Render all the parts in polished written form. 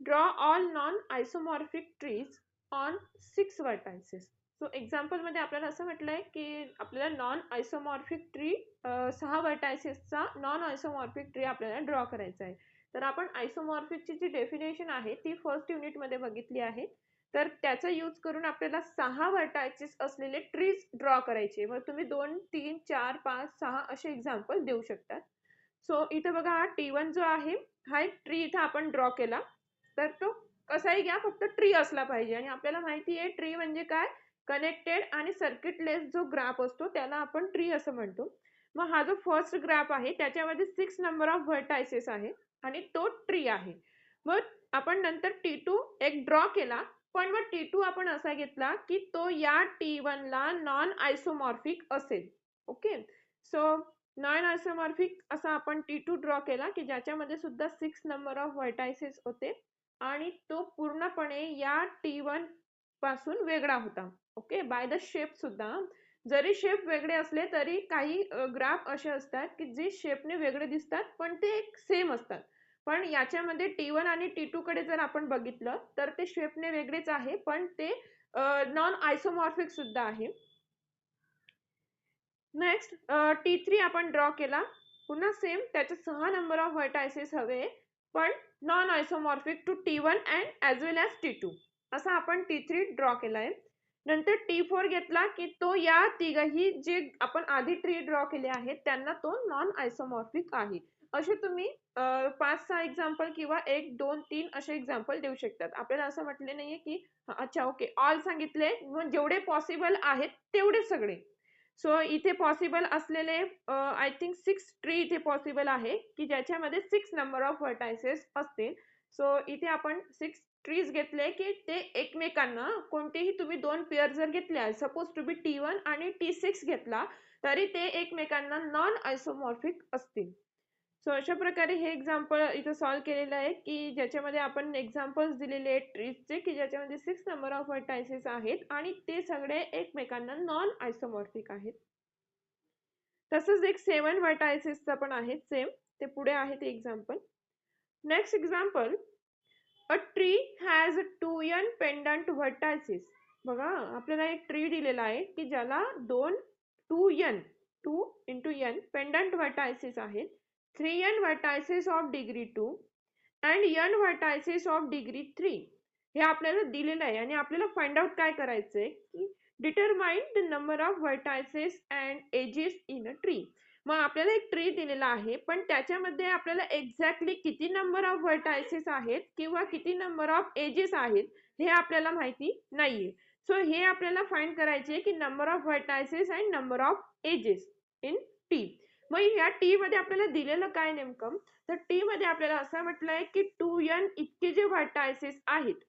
Draw all non isomorphic trees on 6 vertices. So example मध्ये आपल्याला असं म्हटलंय की आपल्याला नॉन आयसोमॉर्फिक ट्री 6 वर्टायसेसचा नॉन आयसोमॉर्फिक ट्री आपल्याला ड्रॉ करायचा आहे. तर आपण आयसोमॉर्फिकची जी डेफिनेशन आहे ती फर्स्ट युनिट मध्ये बघितली आहे. तर त्याचा यूज करून आपल्याला 6 वर्टायसेस असलेले ट्रीज ड्रॉ करायचे. मग तुम्ही 2, 3, 4, 5, 6 असे एक्झाम्पल देऊ शकतात. सो इथे बघा हा T1 जो आहे हा एक ट्री इथे आपण ड्रॉ केला. तर तो कसाही घ्या, फक्त ट्री असला पाहिजे. आणि आपल्याला माहिती आहे ट्री म्हणजे काय, कनेक्टेड आणि सर्किटलेस जो ग्राफ असतो त्याला आपण ट्री असं म्हणतो. मग हा जो फर्स्ट ग्राफ आहे त्याच्यामध्ये 6 नंबर ऑफ व्हर्टायसेस आहे आणि तो ट्री आहे. मग आपण नंतर T2 एक ड्रॉ केला, पण मग T2 आपण असा घेतला की तो या T1 ला नॉन आयसोमॉर्फिक असेल. ओके, सो नॉन आयसोमॉर्फिक असा आपण T2 ड्रॉ केला की ज्याच्यामध्ये सुद्धा 6 नंबर ऑफ व्हर्टायसेस होते आणि तो पूर्णपणे या T1 पासून वेगळा होता. ओके, बाय द शेप सुद्धा. जरी शेप वेगळे असले तरी काही ग्राफ असे असतात की जे शेपने वेगळे दिसतात पण ते सेम असतात. पण याच्यामध्ये T1 आणि T2 कडे जर आपण बघितलं तर ते शेपने वेगळेच आहे पण ते नॉन आयसोमॉर्फिक सुद्धा आहे. नेक्स्ट T3 आपण ड्रॉ केला, पुन्हा सेम त्याचे 6 नंबर ऑफ व्हर्टायसेस हवे पण non isomorphic to T1 and as well as T2 असा आपण T3 ड्रॉ केलाय. नंतर T4 घेतला की तो या तिघही जे आपण आधी ट्री ड्रॉ केले आहेत त्यांना तो नॉन आयसोमॉर्फिक आहे. असे तुम्ही 5-6 एक्झाम्पल किंवा 1, 2, 3 असे एक्झाम्पल देऊ शकतात. आपल्याला असं म्हटले नाहीये की अच्छा ओके ऑल सांगितले, मग जेवढे पॉसिबल आहेत तेवढे सगळे. सो इथे पॉसिबल असलेले आय थिंक 6 ट्री इथे पॉसिबल आहे की ज्याच्यामध्ये 6 नंबर ऑफ व्हर्टायसेस असतील. सो इथे आपण 6 ट्रीज घेतले की ते एकमेकांना कोणतेही तुम्ही 2 पेअर जर घेतल्या, सपोज टू बी T1 आणि T6 घेतला तरी ते एकमेकांना नॉन आयसोमॉर्फिक असतील. सो अशा प्रकारे हे एक्झाम्पल इथे सॉल्व्ह केलेलं आहे की ज्याच्यामध्ये आपण एक्झाम्पल्स दिलेले आहेत ट्रीजचे की ज्याच्यामध्ये 6 नंबर ऑफ व्हर्टायसेस आहेत आणि ते सगळे एकमेकांना नॉन आयसोमॉर्फिक आहेत. तसंच एक 7 व्हर्टायसेसचा पण आहे सेम, ते पुढे आहे ते example. Next example, a tree has 2n pendant vertices. बघा आपल्याला एक ट्री दिलेला आहे की ज्याला 2 into n पेंडंट व्हर्टायसेस आहेत, 3n vertices of degree 2 and n vertices of degree 3. हे आपल्याला दिलेलं आहे आणि आपल्याला फाइंड आउट काय करायचंय की determine the number of vertices and edges in a tree. मग आपल्याला एक ट्री दिलेला आहे पण त्याच्यामध्ये आपल्याला एक्झॅक्टली किती नंबर ऑफ व्हर्टायसेस आहेत किंवा किती नंबर ऑफ एजेस आहेत हे आपल्याला माहिती नाहीये. सो हे आपल्याला फाइंड करायचे की number of vertices and number of edges in T. मग या टी मध्ये आपल्याला दिलेलं काय नेमकं, तर टी मध्ये आपल्याला असं म्हटलंय की 2n इतके जे व्हर्टायसेस आहेत,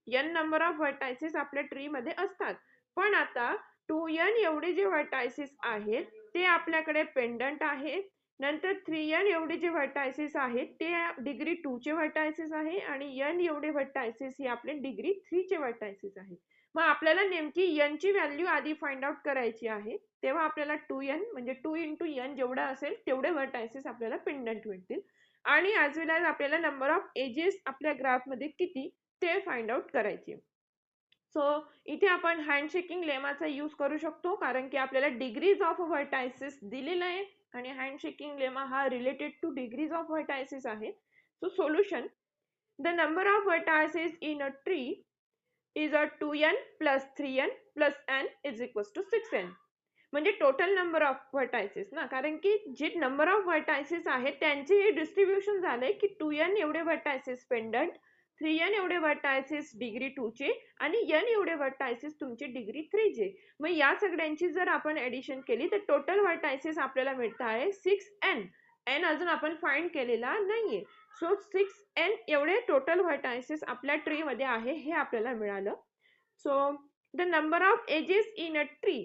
n नंबर ऑफ व्हर्टायसेस आपल्या ट्री मध्ये असतात. पण आता 2n एवढे जे व्हर्टायसेस आहेत ते आपल्याकडे पेंडंट आहे. नंतर 3n एवढे जे व्हर्टायसेस आहेत ते डिग्री 2 चे व्हर्टायसेस आहे आणि n एवढे व्हर्टायसेस हे आपले डिग्री 3 चे व्हर्टायसेस आहे. मग आपल्याला नेमकी n ची व्हॅल्यू आधी फाइंड आउट करायची आहे. तेव्हा आपल्याला 2n म्हणजे 2 into n जेवढा असेल तेवढे व्हर्टायसेस आपल्याला पेंडंट मिळतील आणि ॲज वेल ॲज आपल्याला नंबर ऑफ एजेस आपल्या ग्राफ मध्ये किती ते फाइंड आउट करायचे. सो इथे आपण हँडशेकिंग लेमाचा यूज करू शकतो कारण की आपल्याला डिग्रीज ऑफ व्हर्टायसेस दिलेला आहे आणि हँडशेकिंग लेमा हा related to degrees of vertices आहे. So solution, the number of vertices in a tree is a 2n plus 3n plus n is equals to 6n. म्हणजे टोटल नंबर ऑफ व्हर्टायसेस ना, कारण की जे number of vertices आहेत त्यांचे हे distribution झालंय की 2n एवढे व्हर्टायसेस पेंडंट, 3n एवढे व्हर्टायसेस डिग्री 2 चे आणि n एवढे व्हर्टायसेस तुमचे डिग्री 3 चे. मग या सगळ्यांची जर आपण ऍडिशन केली तर टोटल व्हर्टायसेस आपल्याला मिळत आहे 6n. n अजून आपण फाइंड केलेला नाहीये. सो 6n एवढे टोटल व्हर्टायसेस आपल्या ट्री मध्ये आहे हे आपल्याला मिळालं. So the number of edges in a tree.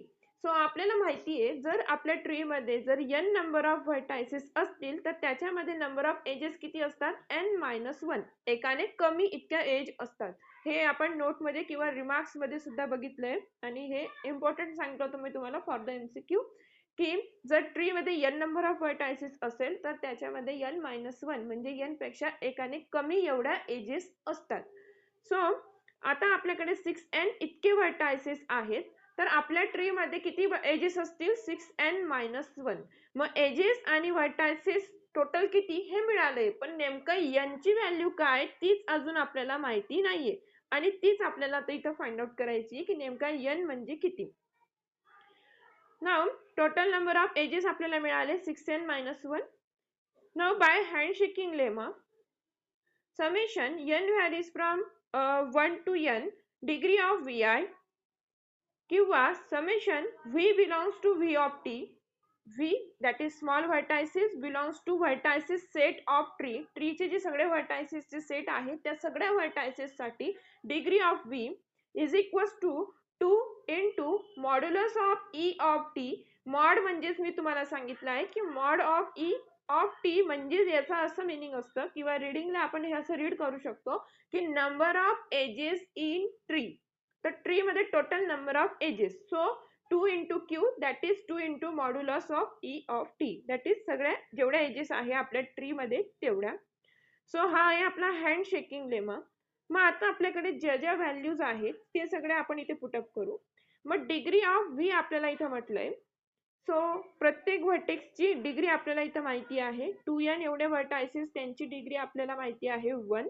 So आपल्याला माहिती आहे जर आपल्या ट्री मध्ये जर n नंबर ऑफ व्हर्टायसेस असतील तर त्याच्यामध्ये नंबर ऑफ एजेस किती असतात, n-1, एकाने कमी इतक्या एज असतात. हे आपण नोट मध्ये किंवा रिमार्क्स मध्ये सुद्धा बघितलंय आणि हे इम्पॉर्टंट सांगतो तुम्ही तुम्हाला फॉर द MCQ की जर ट्री मध्ये n नंबर ऑफ व्हर्टायसेस असेल तर त्याच्यामध्ये n-1 म्हणजे n पेक्षा एकाने कमी एवढ्या एजेस असतात. सो आता आपल्याकडे 6n इतके व्हर्टायसेस आहेत, तर आपल्या ट्री मध्ये किती एजेस असतील? 6n-1. मग एजेस आणि व्हर्टायसेस टोटल किती हे मिळाले, पण नेमकं n ची व्हॅल्यू काय तीच अजून आपल्याला माहिती नाहीये आणि तीच आपल्याला आता इथं फाइंड आउट करायची की नेमका n म्हणजे किती. Now total number of edges आपल्याला मिळाले 6n-1. Now by handshaking lemma summation n varies from 1 to n degree of vi किंवा summation v belongs to v of t, v that is small vertices belongs to vertices set of tree चे जे सगळे vertices चे set आहेत त्या सगळ्या vertices साठी degree of v is equals to 2 into modulus of e of t. mod म्हणजेच मी तुम्हाला सांगितलं आहे की mod of e of t म्हणजे याचा असं मीनिंग असतं किंवा रीडिंगला आपण हे असं रीड करू शकतो की number of edges in tree. तर ट्री मध्ये total number of edges, so 2 into q that is 2 into modulus of e of t, that is सगळ्या जेवढ्या एजेस आहे आपल्या ट्री मध्ये तेवढ्या. सो हा आहे आपला हँड शेकिंग लेमा. मग आता आपल्याकडे ज्या ज्या व्हॅल्यूज आहेत ते सगळे आपण इथे पुटअप करू. मग डिग्री ऑफ v आपल्याला इथं म्हटलंय. सो प्रत्येक व्हर्टेक्सची डिग्री आपल्याला इथं माहिती आहे. 2n एवढे व्हर्टायसेस त्यांची डिग्री आपल्याला माहिती आहे 1.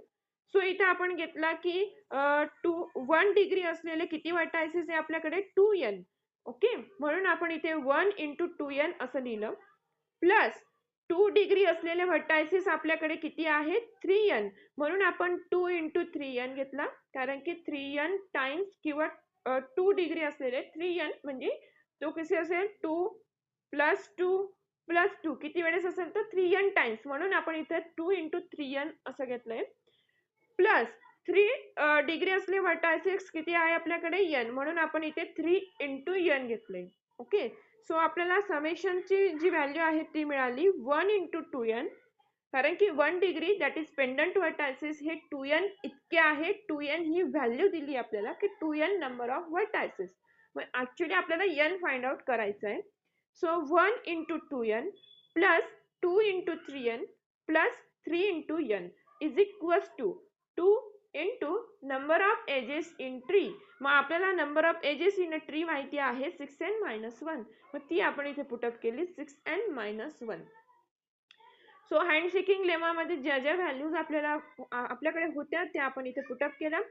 सो इथं आपण घेतला की 1 डिग्री असलेले किती व्हर्टायसेस आहे आपल्याकडे? 2n. ओके, म्हणून आपण इथे 1 into 2n असं लिहिलं. प्लस 2 डिग्री असलेले व्हर्टायसेस आपल्याकडे किती आहेत? 3n. म्हणून आपण 2 into 3n घेतला, कारण की 3n टाइम्स किंवा 2 डिग्री असलेले 3n म्हणजे तो कसे असेल? 2 प्लस 2 प्लस 2 किती वेळेस असेल? तर 3n टाइम्स, म्हणून आपण इथे 2 into 3n असं घेतलंय. प्लस 3 डिग्री असले व्हर्टायसेस किती आहे आपल्याकडे? n, म्हणून आपण इथे 3 into n घेतले. ओके, सो आपल्याला समेशनची जी व्हॅल्यू आहे ती मिळाली 1 into 2n, कारण की 1 degree that is pendant vertices हे 2n इतके आहे. 2n ही व्हॅल्यू दिली आपल्याला की 2n नंबर ऑफ व्हर्टायसेस. मग ऍक्च्युली आपल्याला n फाइंड आउट करायचं आहे. So 1 into 2n plus 2 into 3n plus 3 into n is equals to 2 into number of edges in tree. मग आपल्याला number of edges in a tree माहिती आहे 6n-1. मग ती आपण इथे पुटअप केली 6n-1. सो हँडशेकिंग लेमा मध्ये ज्या ज्या व्हॅल्यूज आपल्याकडे होत्या त्या आपण इथे पुटअप केल्या.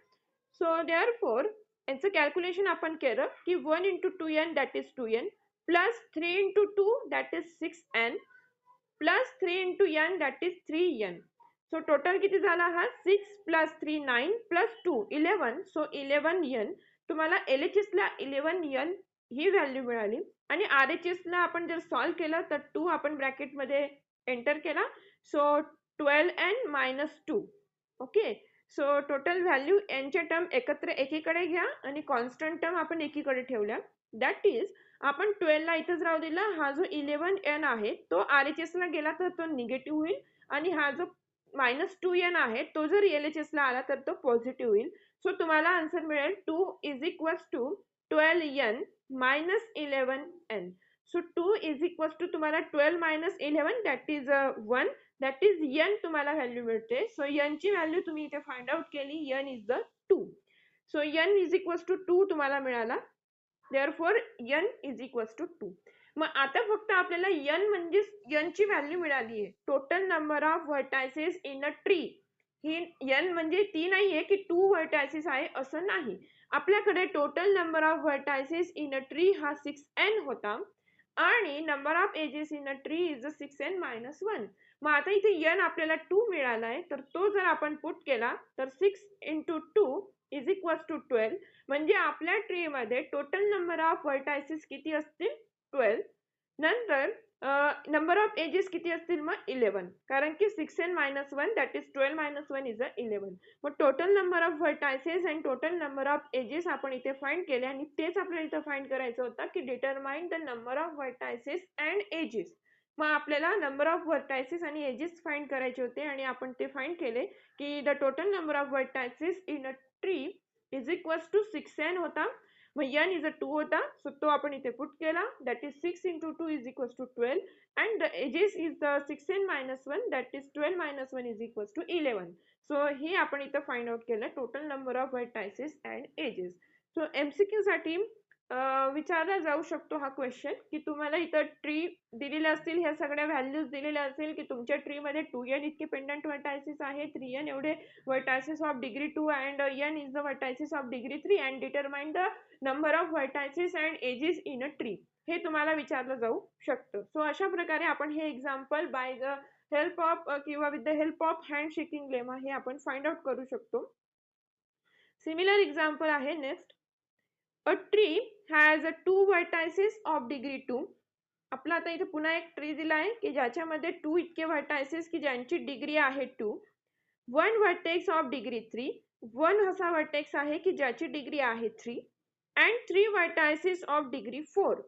सो देअरफॉर याचं कॅल्क्युलेशन आपण केलं की 1 into 2n that is 2n plus 3 into 2 that is 6n plus 3 into n that is 3n. So total किती झाला हा? 6 प्लस 3 9 प्लस 2 11. So 11n. तुम्हाला LHS ला 11n ही व्हॅल्यू मिळाली आणि RHS ला आपण जर सॉल्व केलं तर 2 आपण ब्रॅकेट मध्ये एंटर केला. So 12n-2. Okay, so total value nच्या टर्म एकत्र एकीकडे घ्या आणि कॉन्स्टंट टर्म आपण एकीकडे ठेवल्या. दॅट इज आपण 12 ला इथंच राहू दिला. हा जो 11n आहे तो RHS ला गेला तर तो निगेटिव्ह होईल आणि हा जो -2n आहे तो जर LHS ला आला तर तो पॉझिटिव्ह होईल. सो तुम्हाला आन्सर मिळेल 2 is equals to 12n minus 11n. So 2 is equals to तुम्हाला 12 minus 11 that is 1, that is n तुम्हाला व्हॅल्यू मिळते. सो n ची व्हॅल्यू तुम्ही इथे फाइंड आउट केली, n is the 2. So n is equals to 2 तुम्हाला मिळाला. Therefore n is equals to 2. मग आता फक्त आपल्याला n म्हणजे n ची व्हॅल्यू मिळाली आहे. Total number of vertices in a tree. He n म्हणजे ती नाहीये की 2 व्हर्टायसेस आहे असं नाही. आपल्याकडे total number of vertices in a tree हा 6n होता आणि number of edges in a tree is 6n-1. मग आता इथे n आपल्याला 2 मिळालाय, तर तो जर आपण पुट केला तर 6 into 2 इज इक्वल्स टू 12. म्हणजे आपल्या ट्री मध्ये टोटल नंबर ऑफ व्हर्टायसेस किती असतील? 12. नंतर नंबर ऑफ एजेस किती असतील? मग 11, कारण की 6n-1 दॅट इज 12-1 इज 11. मग total number of vertices and total number of edges आपण इथे फाइंड केले आणि तेच आपल्याला इथे फाइंड करायचं होतं की determine the number of vertices and edges. मग आपल्याला नंबर ऑफ व्हर्टायसेस आणि एजेस फाइंड करायचे होते आणि आपण ते फाइंड केले की the total number of vertices in a tree is equals to 6n होता. मग n इज अ 2 होता, सो तो आपण इथे पुट केला, that is 6 into 2 is equals to 12 and the edges is the 16 minus 1, that is 12 minus 1 is equals to 11. So हे आपण इथं फाइंड आउट केलं total number of vertices and edges. So MCQ साठी विचारला जाऊ शकतो हा क्वेश्चन की तुम्हाला इथं ट्री दिलेले असतील, ह्या सगळ्या व्हॅल्यूज दिलेल्या असेल की तुमच्या ट्री मध्ये 2n इतके पेंडंट व्हर्टायसेस आहे, 3n एवढे vertices of degree 2 and n is the vertices of degree 3 and determine the number of vertices and edges in a tree. हे तुम्हाला विचारलं जाऊ शकतं. सो अशा प्रकारे आपण हे example by the help of किंवा with the help of handshaking lemma हे आपण फाइंड आउट करू शकतो. सिमिलर एक्झाम्पल आहे next. A tree has a 2 vertices of degree 2. आपला आता इथे पुन्हा एक ट्री दिला आहे की ज्याच्यामध्ये 2 इतके व्हर्टायसेस की ज्यांची डिग्री आहे 2, 1 वर्टेक्स ऑफ डिग्री 3, 1 असा वर्टेक्स आहे की ज्याची डिग्री आहे 3 अँड 3 वर्टायसेस ऑफ डिग्री 4.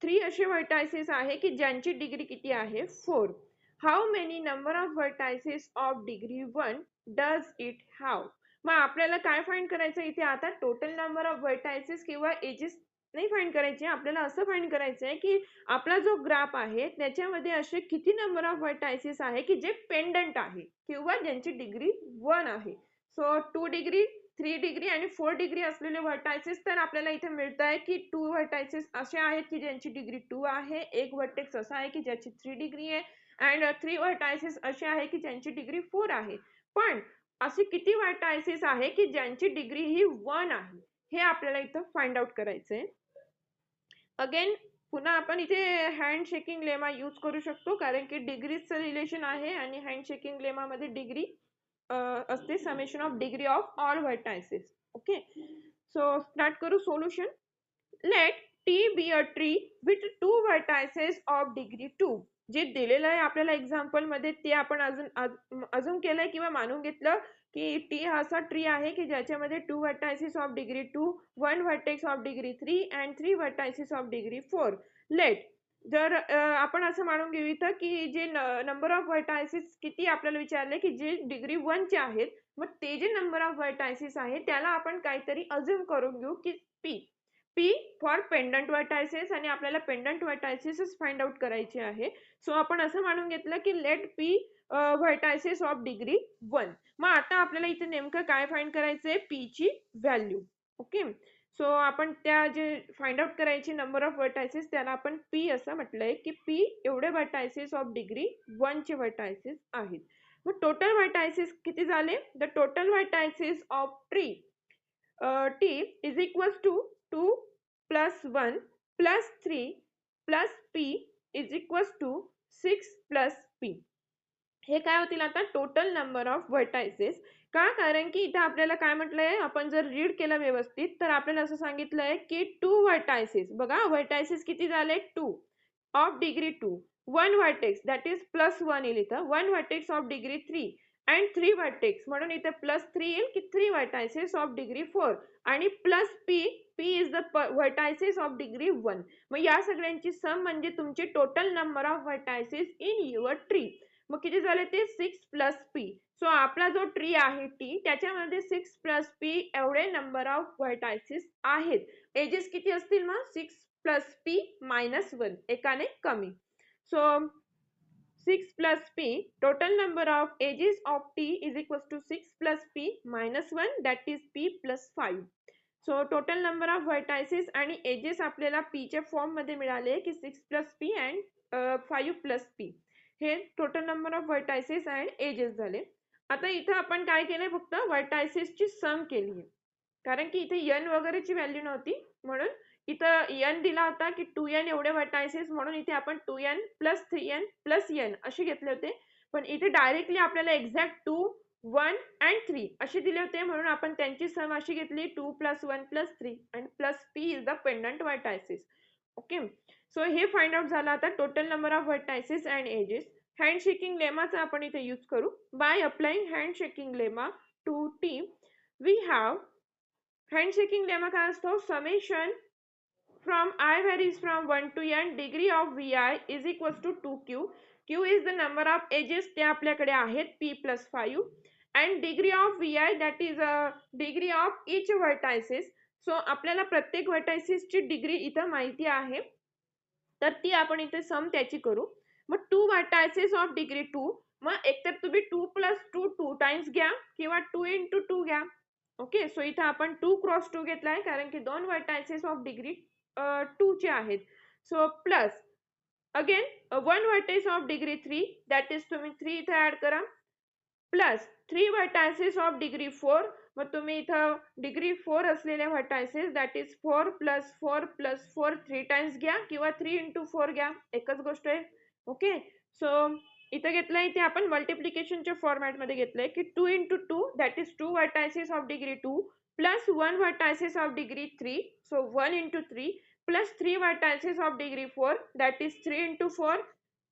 3 असे व्हर्टायसेस आहे की ज्यांची डिग्री किती आहे 4. How many number of vertices of degree 1 does it have. मग आपल्याला काय फाइंड करायचं इथे आता टोटल नंबर ऑफ व्हर्टायसेस किंवा एजेस नाही फाइंड करायचे, आपल्याला असं फाइंड करायचं आहे की आपला जो ग्राफ आहे त्याच्यामध्ये असे किती नंबर ऑफ व्हर्टायसेस आहे की जे पेंडंट आहे किंवा ज्यांची डिग्री 1 आहे. सो 2 डिग्री 3 डिग्री आणि 4 डिग्री असलेले व्हर्टायसेस तर आपल्याला इथे मिळत आहे की 2 व्हर्टायसेस असे आहेत की ज्यांची डिग्री 2 आहे, एक व्हर्टेक्स असा आहे की ज्याची 3 डिग्री आहे अँड 3 व्हर्टायसेस असे आहे की ज्यांची डिग्री 4 आहे. पण असे किती व्हर्टायसेस आहे की ज्यांची डिग्री ही 1 आहे, हे आपल्याला इथं फाइंड आउट करायचंय. अगेन पुन्हा आपण इथे हँड शेकिंग लेमा यूज करू शकतो कारण की डिग्रीजचं रिलेशन आहे आणि हँड शेकिंग लेमा मध्ये डिग्री असते summation of degree of all vertices. Okay, so start करू solution. Let T be a tree with 2 vertices of degree 2. जे दिलेलं आहे आपल्याला एक्झाम्पल मध्ये ते आपण अजून केलंय किंवा मानून घेतलं की टी हा असा ट्री आहे की ज्याच्यामध्ये 2 vertices of degree 2, 1 vertex of degree 3 and 3 vertices of degree 4. Let जर आपण असं मानून घेऊ इथं की जे नंबर ऑफ व्हर्टायसेस किती आपल्याला विचारले की जे डिग्री 1 चे आहेत, मग ते जे नंबर ऑफ व्हर्टायसेस आहे त्याला आपण काहीतरी अज्युम करून घेऊ की P फॉर पेंडंट व्हर्टायसेस आणि आपल्याला पेंडंट व्हर्टायसेस फाइंड आउट करायचे आहे. सो आपण असं मानून घेतलं की let P vertices of degree 1. मग आता आपल्याला इथे नेमकं काय फाइंड करायचंय, P ची व्हॅल्यू. ओके, सो आपण त्या जे फाइंड आउट करायचे नंबर ऑफ व्हर्टायसेस त्याला आपण P असं म्हटलंय की P एवढे व्हर्टायसेस ऑफ डिग्री 1 चे व्हर्टायसेस आहेत. मग टोटल व्हर्टायसेस किती झाले, the total vertices of tree T is equals to 2 plus 1 plus 3 plus P is equals to 6 plus P. हे काय होतील आता टोटल नंबर ऑफ व्हर्टायसेस. का, कारण की इथे आपल्याला काय म्हटलंय, आपण जर रीड केलं व्यवस्थित तर आपल्याला असं सांगितलंय की 2 व्हर्टायसेस, बघा व्हर्टायसेस किती झाले 2 of degree 2, 1 vertex that is plus 1 येईल इथं, 1 vertex of degree 3 and 3 vertex म्हणून इथे प्लस 3 येईल की 3 व्हर्टायसेस ऑफ डिग्री 4 आणि plus P is the vertices of degree 1. मग या सगळ्यांची सम म्हणजे तुमचे total number of vertices in your tree. मग किती झाले ते 6 प्लस P. सो आपला जो ट्री आहे टी त्याच्यामध्ये 6 प्लस P एवढे नंबर ऑफ व्हर्टायसेस आहेत. एजेस किती असतील मग 6 प्लस P मायनस 1, एकाने कमी. So 6 plus P, total number of edges of T is equals to 6 plus P minus 1, that is P plus 5. So total number of vertices आणि edges आपल्याला P च्या form मध्ये मिळाले की 6 plus P and 5 plus P. हे total number of vertices and edges झाले. आता इथं आपण काय केलंय, फक्त व्हर्टायसेसची सम केली आहे कारण की इथे n वगैरेची व्हॅल्यू नव्हती म्हणून इथं n दिला होता की 2n एवढे व्हर्टायसेस म्हणून इथे आपण 2n plus 3n plus n असे घेतले होते. पण इथे डायरेक्टली आपल्याला एक्झॅक्ट 2, 1 अँड 3 असे दिले होते म्हणून आपण त्यांची सम अशी घेतली 2 plus 1 plus 3 and plus P is the pendant vertices. Okay, so हे फाइंड आउट झालं आता total number of vertices and edges. Handshaking लेमाचा आपण इथे यूज करू. By applying handshaking lemma to T we have, handshaking lemma काय असतो, summation from I varies from 1 to n, degree of Vi is equals to 2q. Q is the number of edges ते आपल्याकडे आहेत P plus 5 and degree of Vi that is a degree of each vertices. So आपल्याला प्रत्येक व्हर्टायसिसची degree इथं माहिती आहे, तर ती आपण इथे सम त्याची करू. मग 2 व्हर्टायसेस ऑफ डिग्री 2, मग एकतर तुम्ही 2 + 2 2 टाइम्स घ्या किंवा 2 × 2 घ्या. ओके, सो इथं आपण 2 क्रॉस 2 घेतलाय कारण की 2 व्हर्टायसेस ऑफ डिग्री 2 चे आहेत. So plus again 1 vertex of degree 3, that is तुम्ही 3 इथे ऍड करा, प्लस 3 व्हर्टायसेस ऑफ डिग्री 4, मग तुम्ही इथं डिग्री 4 असलेले व्हर्टायसेस दॅट इज 4 + 4 + 4 3 टाइम्स घ्या किंवा 3 × 4 घ्या, एकच गोष्ट आहे. ओके, सो इथं घेतलंय ते आपण मल्टिप्लिकेशनच्या फॉर्मॅट मध्ये घेतलंय की 2 × 2 that is 2 vertices of degree 2 plus 1 vertices of degree 3, so 1 × 3 plus 3 vertices of degree 4 that is 3 × 4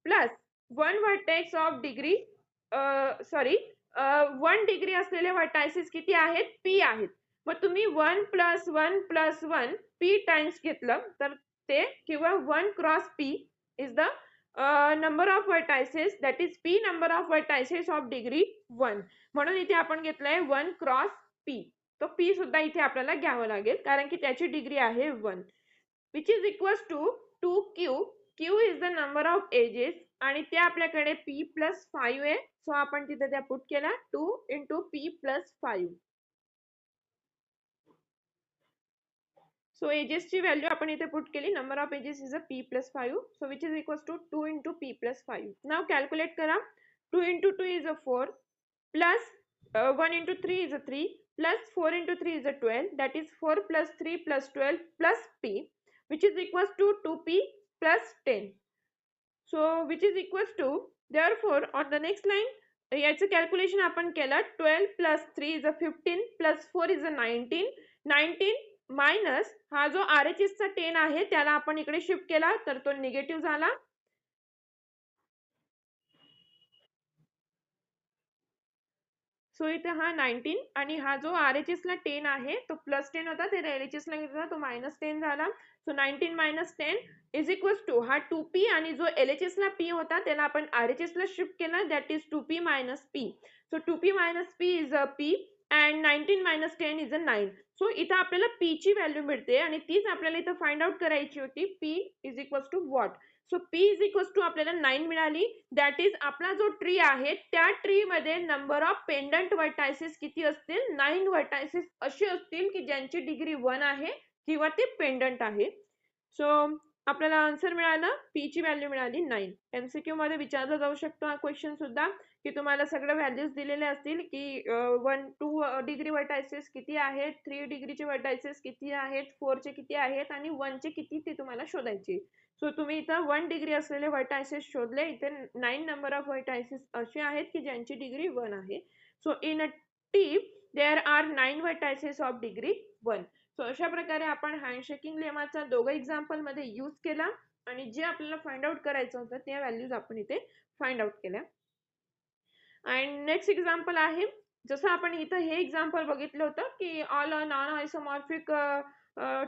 plus 1 vertex of degree 1 degree असलेले व्हर्टायसेस किती आहेत, पी आहेत. मग तुम्ही 1 + 1 + 1 पी टाइम्स घेतलं तर ते किंवा 1 cross P is the number of vertices that is P number of vertices of degree 1. म्हणून इथे आपण घेतलंय 1 क्रॉस पी. तो पी सुद्धा इथे आपल्याला घ्यावं लागेल कारण की त्याची डिग्री आहे 1, which is equals to 2q. q is the number of edges आणि ते आपल्याकडे p + 5 आहे. सो आपण तिथे त्या पुट केला 2 × p + 5. सो एजेसची व्हॅल्यू आपण इथे पुट केली, number of edges is a p + 5, so which is equals to 2 × p + 5. Now calculate करा. 2 × 2 is a 4 plus 1 × 3 is a 3 plus 4 × 3 is a 12, that is 4 + 3 + 12 plus p, which is equals to 2p plus 10. So which is equals to, therefore on the next line याचं calculation आपण केलं. 12 + 3 is a 15 plus 4 is a 19. 19 minus हा जो RHS चा 10 आहे त्याला आपण इकडे शिफ्ट केला तर तो निगेटिव्ह झाला. सो इथे हा 19 आणि हा जो RHS ला 10 आहे तो +10 होता, ते LHS ला घेतला तो -10 झाला. सो 19 - 10 इज इक्वल्स टू हा 2p आणि जो LHS ला p होता त्याला आपण RHS ला शिफ्ट केला, that is 2p - p. So 2p - p is a p and 19 - 10 is a 9. So इथं आपल्याला p ची व्हॅल्यू मिळते आणि तीच आपल्याला इथं फाइंड आउट करायची होती. p is equals to what? So p is equals to आपल्याला 9 मिळाली, दॅट इज आपला जो ट्री आहे त्या ट्री मध्ये नंबर ऑफ पेंडंट व्हर्टायसेस किती असतील, 9 व्हर्टायसेस असे असतील की ज्यांची डिग्री 1 आहे किंवा ते पेंडंट आहे. सो आपल्याला आन्सर मिळालं, p ची व्हॅल्यू मिळाली 9. MCQ मध्ये विचारला जाऊ शकतो हा क्वेश्चन सुद्धा, की तुम्हाला सगळे व्हॅल्यूज दिलेले असतील की 2 डिग्री व्हर्टायसेस किती आहेत, 3 डिग्रीचे व्हर्टायसेस किती आहेत, 4 चे किती आहेत आणि 1 चे किती ते तुम्हाला शोधायचे. सो तुम्ही इथं 1 डिग्री असलेले व्हर्टायसेस शोधले. इथे 9 नंबर ऑफ व्हर्टायसेस असे आहेत की ज्यांची डिग्री 1 आहे. So in a tree there are 9 vertices of degree 1. So अशा प्रकारे आपण हँडशेकिंग लेमाचा दोघं एक्झाम्पल मध्ये यूज केला आणि जे आपल्याला फाइंड आउट करायचं होतं त्या व्हॅल्यूज आपण इथे फाइंड आउट केल्या. अँड नेक्स्ट एक्झाम्पल आहे, जसं आपण इथं हे एक्झाम्पल बघितलं होतं की all a non isomorphic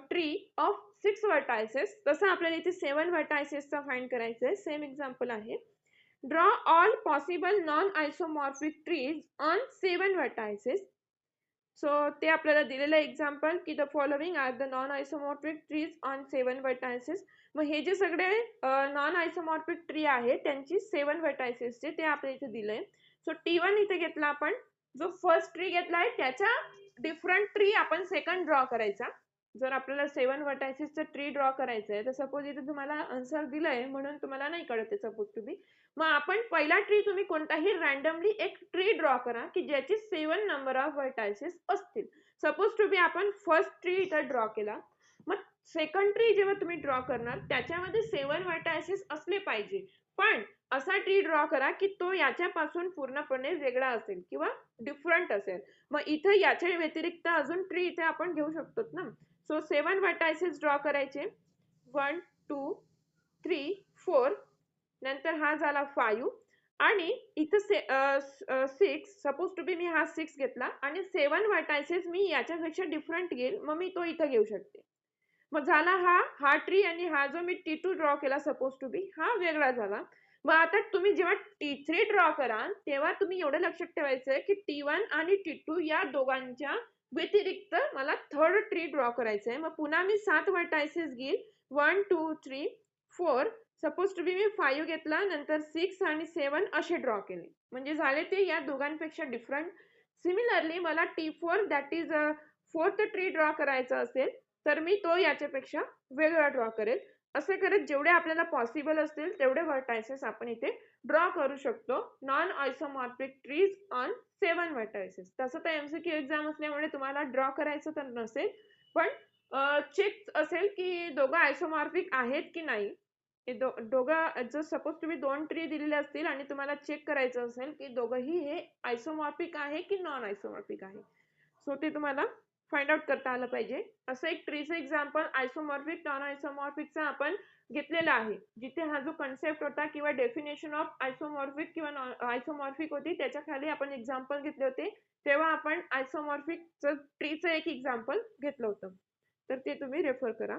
tree of 6 vertices, तसं आपल्याला इथे 7 व्हर्टायसेसचा फाइंड करायचं आहे. सेम एक्झाम्पल आहे. Draw all possible non isomorphic trees on 7 vertices. So ते आपल्याला दिलेलं एक्झाम्पल की the following are the non isomorphic trees on 7 vertices. मग हे जे सगळे नॉन आयसोमॉर्फिक ट्री आहे त्यांची 7 व्हर्टायसेसचे ते आपल्याला इथे दिलंय. सो T1 इथे घेतला आपण, जो फर्स्ट ट्री घेतलाय त्याच्या डिफरंट ट्री आपण सेकंड ड्रॉ करायचा. जर आपल्याला 7 व्हर्टायसेसचं ट्री ड्रॉ करायचंय तर सपोज इथे तुम्हाला आन्सर दिलंय म्हणून तुम्हाला नाही कळत आहे सपोज तुम्ही, मग आपण पहिला ट्री तुम्ही कोणताही रँडमली एक ट्री ड्रॉ करा की ज्याची 7 नंबर ऑफ व्हर्टायसेस असतील. सपोज तुम्ही आपण फर्स्ट ट्री इथं ड्रॉ केला, मग सेकंड ट्री जेव्हा तुम्ही ड्रॉ करणार त्याच्यामध्ये 7 व्हर्टायसेस असले पाहिजे, पण असा ट्री ड्रॉ करा की तो याच्यापासून पूर्णपणे वेगळा असेल किंवा डिफरंट असेल. मग इथे याच्या व्यतिरिक्त अजून ट्री इथे आपण घेऊ शकतो ना. सो 7 व्हर्टायसेस ड्रॉ करायचे, 1 2 3 4, नंतर हा झाला 5 आणि इथं 6, सपोज टू बी मी हा 6 घेतला आणि 7 व्हर्टायसेस मी याच्यापेक्षा डिफरंट घेईल, मग मी तो इथं घेऊ शकते. मग झाला हा ट्री आणि हा जो मी T2 ड्रॉ केला सपोज टू बी हा वेगळा झाला. मग आता तुम्ही जेव्हा T3 ड्रॉ कराल तेव्हा तुम्ही एवढं लक्षात ठेवायचं की T1 आणि T2 या दोघांच्या व्यतिरिक्त मला थर्ड ट्री ड्रॉ करायचं आहे. मग पुन्हा मी 7 व्हर्टायसेस घेईल. 1 2 3 4 सपोज टू बी मी 5 घेतला, नंतर 6 आणि 7 असे ड्रॉ केले. म्हणजे झाले ते या दोघांपेक्षा डिफरंट. सिमिलरली मला T4 that is fourth tree draw करायचा असेल, तर मी तो याच्यापेक्षा वेगळा ड्रॉ करेल. असे करत जेवढे आपल्याला पॉसिबल असतील तेवढे व्हर्टायसेस आपण इथे ड्रॉ करू शकतो. Non isomorphic trees on 7 vertices. तसं तर MCQ एक्झाम असल्यामुळे तुम्हाला ड्रॉ करायचं तर नसेल, पण चेक असेल की दोघं आयसोमॉर्फिक आहेत की नाही. हे दोघं जर सपोज तुम्ही 2 ट्री दिलेले असतील आणि तुम्हाला चेक करायचं असेल की दोघंही हे आयसोमॉर्फिक आहे की नॉन आयसोमॉर्फिक आहे. सो ते तुम्हाला फाइंड आउट करता आलं पाहिजे. असं एक ट्रीचं एक्झाम्पल आयसोमॉर्फिक नॉन आयसोमॉर्फिकचा आपण घेतलेला आहे. जिथे हा जो कन्सेप्ट होता किंवा डेफिनेशन ऑफ आयसोमॉर्फिक किंवा आयसोमॉर्फिक होती, त्याच्या खाली आपण एक्झाम्पल घेतले होते. तेव्हा आपण आयसोमॉर्फिक ट्रीचं एक एक्झाम्पल घेतलं होतं. तर ते तुम्ही रेफर करा.